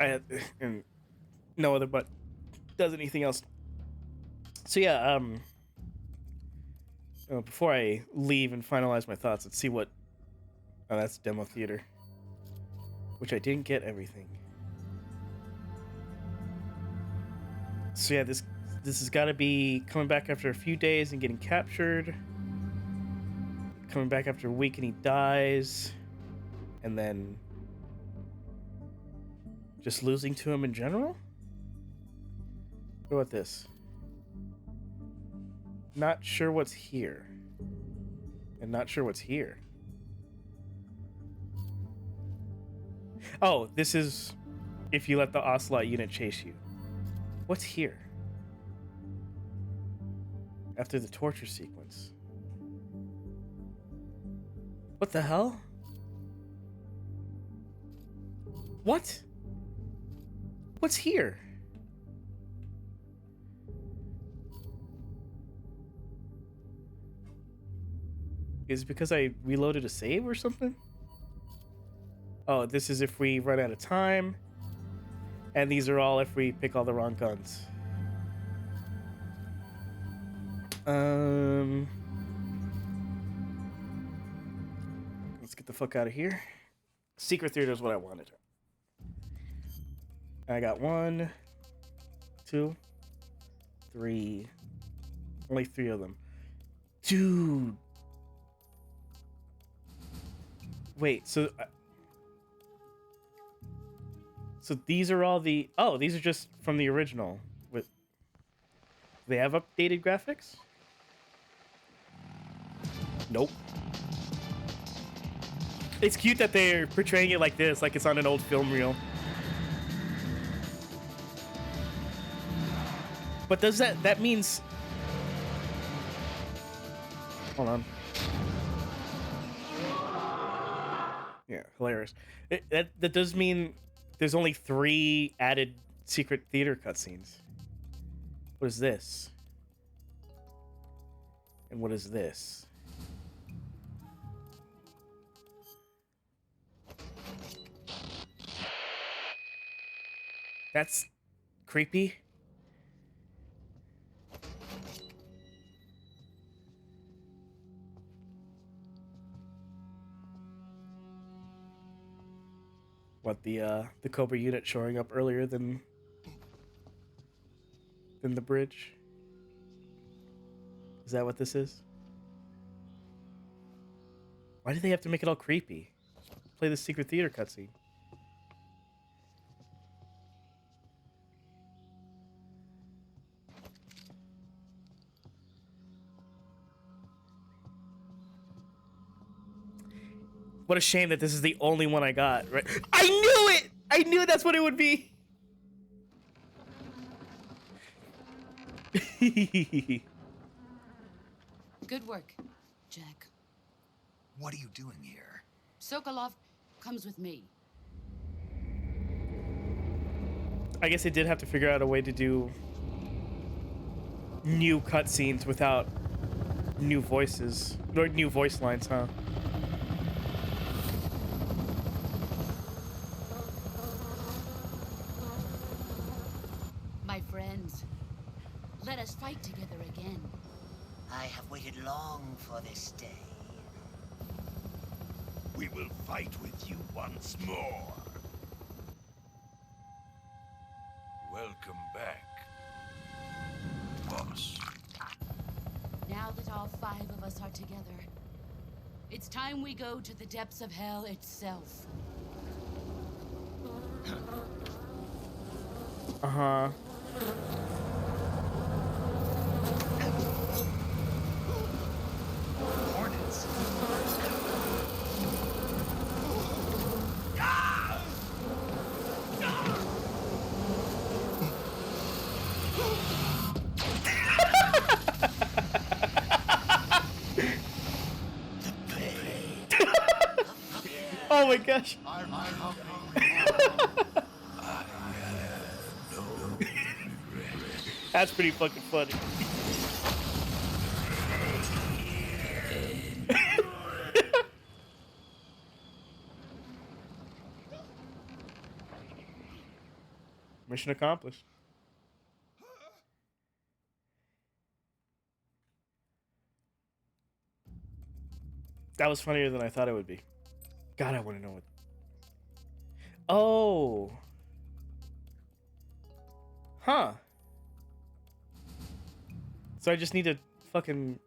And no other but does anything else. So yeah, before I leave and finalize my thoughts, let's see what. Oh, that's demo theater, which I didn't get everything. So yeah, this has got to be coming back after a few days and getting captured. Coming back after a week and he dies, and then just losing to him in general. What about this? Not sure what's here. And not sure what's here. Oh, this is if you let the Ocelot unit chase you. What's here? After the torture sequence. What the hell? What? What's here? Is it because I reloaded a save or something? Oh, this is if we run out of time. And these are all if we pick all the wrong guns. Let's get the fuck out of here. Secret theater is what I wanted. I got 1, 2, 3. Only 3 of them. Dude. Wait, so these are all the... Oh, these are just from the original. With they have updated graphics? Nope. It's cute that they're portraying it like this, like it's on an old film reel. But does that means... Hold on. Yeah, hilarious. That does mean there's only 3 added secret theater cutscenes. What is this? And what is this? That's creepy. What, the Cobra unit showing up earlier than the bridge? Is that what this is? Why do they have to make it all creepy? Just play the secret theater cutscene. What a shame that this is the only one I got, right? I knew it! I knew that's what it would be! Good work, Jack. What are you doing here? Sokolov comes with me. I guess they did have to figure out a way to do new cutscenes without new voices, or new voice lines, huh? My friends, let us fight together again. I have waited long for this day. We will fight with you once more. Welcome back, boss. Now that all 5 of us are together, it's time we go to the depths of hell itself. Uh-huh. Hornets. Oh my gosh. That's pretty fucking funny. Mission accomplished. That was funnier than I thought it would be. God, I want to know what. Oh. Huh. So I just need to fucking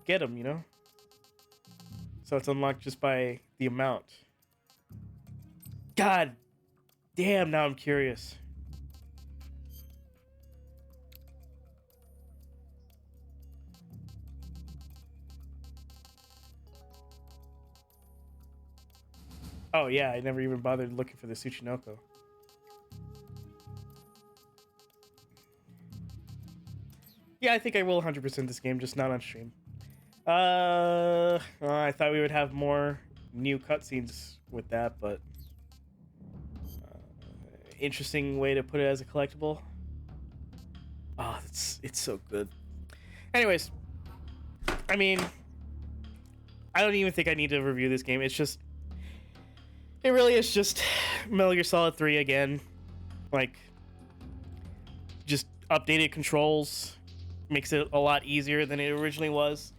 get them, you know? So it's unlocked just by the amount. God damn, now I'm curious. Oh yeah, I never even bothered looking for the Tsuchinoko. Yeah, I think I will 100% this game, just not on stream. I thought we would have more new cutscenes with that, but interesting way to put it as a collectible. Oh, it's so good. Anyways, I mean, I don't even think I need to review this game. It's just, it really is just Metal Gear Solid 3 again. Like, just updated controls. Makes it a lot easier than it originally was.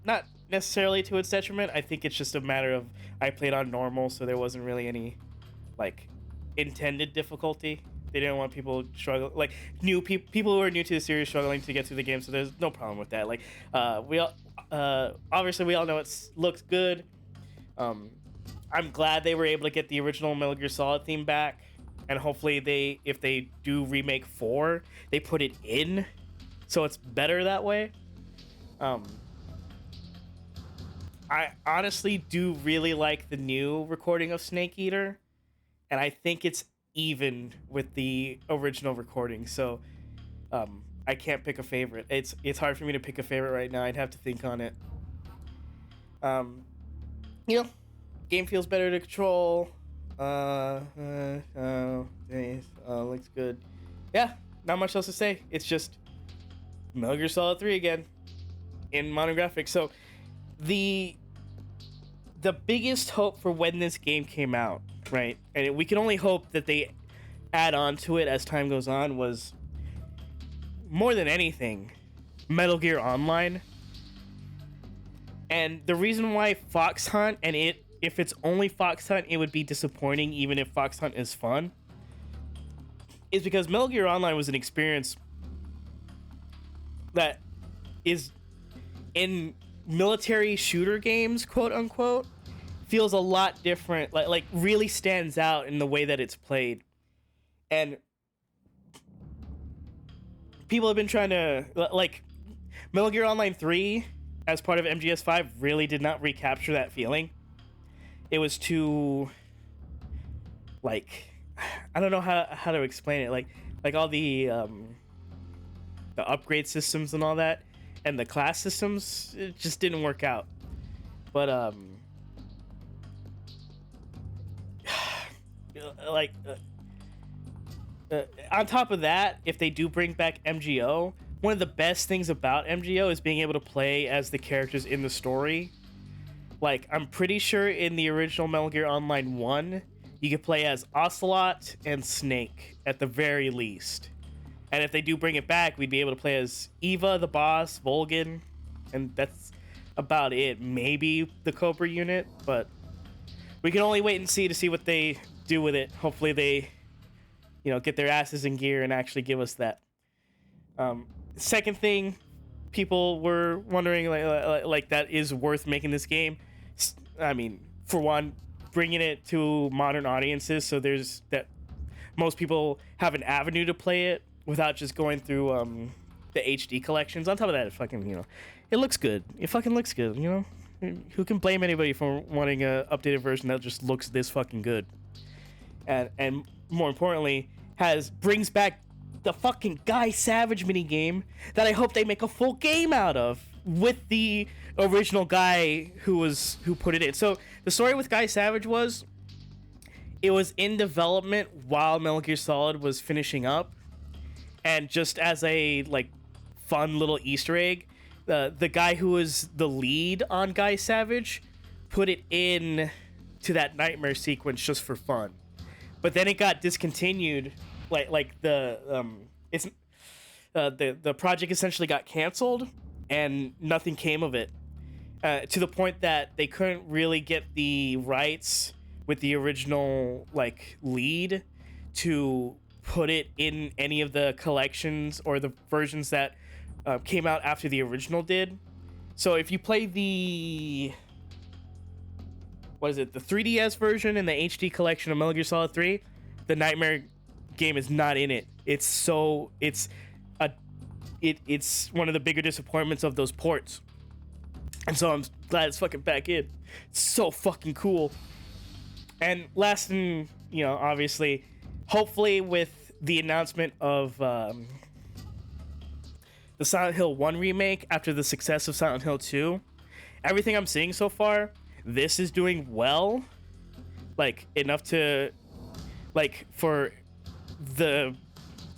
Not necessarily to its detriment. I think it's just a matter of I played on normal, so there wasn't really any like intended difficulty. They didn't want people struggling, like new people who are new to the series struggling to get through the game. So there's no problem with that. Like we all obviously we all know it looks good. I'm glad they were able to get the original Metal Gear Solid theme back, and hopefully if they do remake 4, they put it in. So it's better that way. I honestly do really like the new recording of Snake Eater, and I think it's even with the original recording. So I can't pick a favorite. It's hard for me to pick a favorite right now. I'd have to think on it. You know, game feels better to control. Looks good. Yeah, not much else to say. It's just Metal Gear Solid 3 again in modern graphics. So the biggest hope for when this game came out, right, and we can only hope that they add on to it as time goes on, was more than anything Metal Gear Online. And the reason why Fox Hunt, and if it's only Fox Hunt, it would be disappointing even if Fox Hunt is fun, is because Metal Gear Online was an experience that is in military shooter games, quote unquote, feels a lot different, like really stands out in the way that it's played. And people have been trying to, like, Metal Gear Online 3 as part of MGS5 really did not recapture that feeling. It was too, like, I don't know how to explain it. Like all the upgrade systems and all that, and the class systems, it just didn't work out. But on top of that, if they do bring back MGO, one of the best things about MGO is being able to play as the characters in the story. Like, I'm pretty sure in the original Metal Gear Online 1, you could play as Ocelot and Snake at the very least. And if they do bring it back, we'd be able to play as Eva, the boss, Volgin, and that's about it. Maybe the Cobra unit, but we can only wait and see to see what they do with it. Hopefully they, get their asses in gear and actually give us that. Second thing, people were wondering, like that is worth making this game. I mean, for one, bringing it to modern audiences, so there's that most people have an avenue to play it without just going through the HD collections. On top of that, it fucking, it looks good. It fucking looks good, Who can blame anybody for wanting a updated version that just looks this fucking good? And more importantly, brings back the fucking Guy Savage minigame that I hope they make a full game out of with the original guy who put it in. So the story with Guy Savage was, it was in development while Metal Gear Solid was finishing up, and just as a fun little Easter egg, the guy who was the lead on Guy Savage put it in to that nightmare sequence just for fun. But then it got discontinued. The project essentially got canceled, and nothing came of it. To the point that they couldn't really get the rights with the original lead to put it in any of the collections or the versions that came out after the original did. So if you play the 3DS version and the HD collection of Metal Gear Solid 3, the Nightmare game is not in it. It's one of the bigger disappointments of those ports. And so I'm glad it's fucking back in. It's so fucking cool. And last, and obviously, hopefully with the announcement of the Silent Hill 1 remake after the success of Silent Hill 2, everything I'm seeing so far, this is doing well, enough to for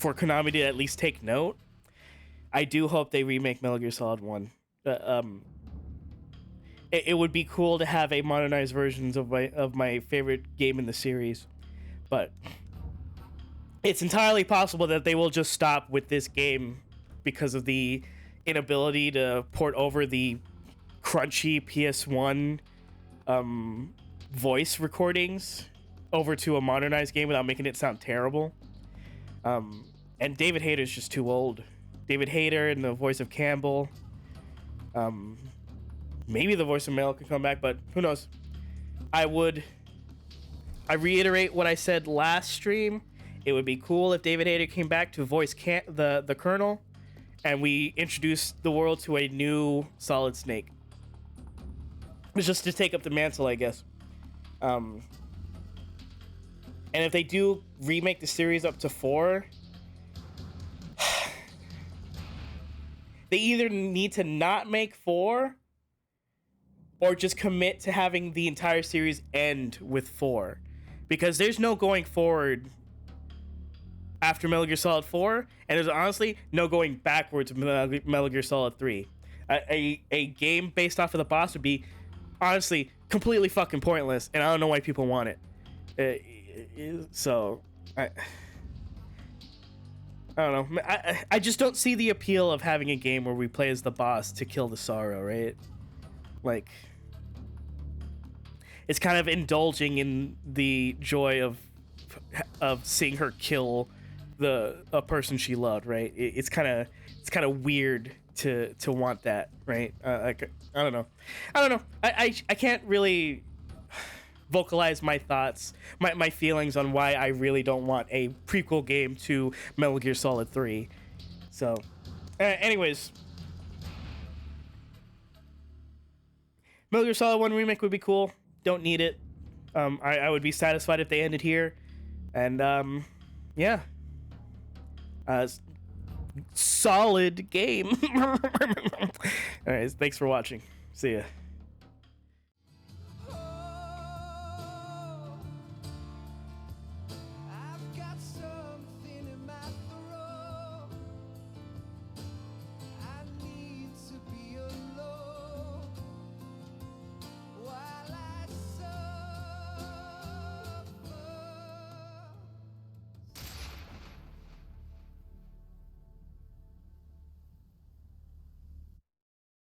Konami to at least take note. I do hope they remake Metal Gear Solid 1. It would be cool to have a modernized versions of my favorite game in the series, but it's entirely possible that they will just stop with this game because of the inability to port over the crunchy PS1 voice recordings over to a modernized game without making it sound terrible. And David Hayter's just too old. David Hayter and the voice of Campbell. Maybe the voice of Mel can come back, but who knows? I reiterate what I said last stream. It would be cool if David Hayter came back to voice the Colonel, and we introduced the world to a new Solid Snake. It's just to take up the mantle, I guess. And if they do remake the series up to 4, they either need to not make 4 or just commit to having the entire series end with 4. Because there's no going forward after Metal Gear Solid 4, and there's honestly no going backwards with Metal Gear Solid 3. A game based off of the boss would be honestly completely fucking pointless, and I don't know why people want it. I don't know. I just don't see the appeal of having a game where we play as the boss to kill the sorrow, right? It's kind of indulging in the joy of seeing her kill a person she loved, right? It's kind of weird to want that, right? I don't know. I can't really vocalize my thoughts, my feelings on why I really don't want a prequel game to Metal Gear Solid 3. So, anyways, Metal Gear Solid 1 remake would be cool. Don't need it. I would be satisfied if they ended here. And yeah. Solid game. All right, thanks for watching. See ya.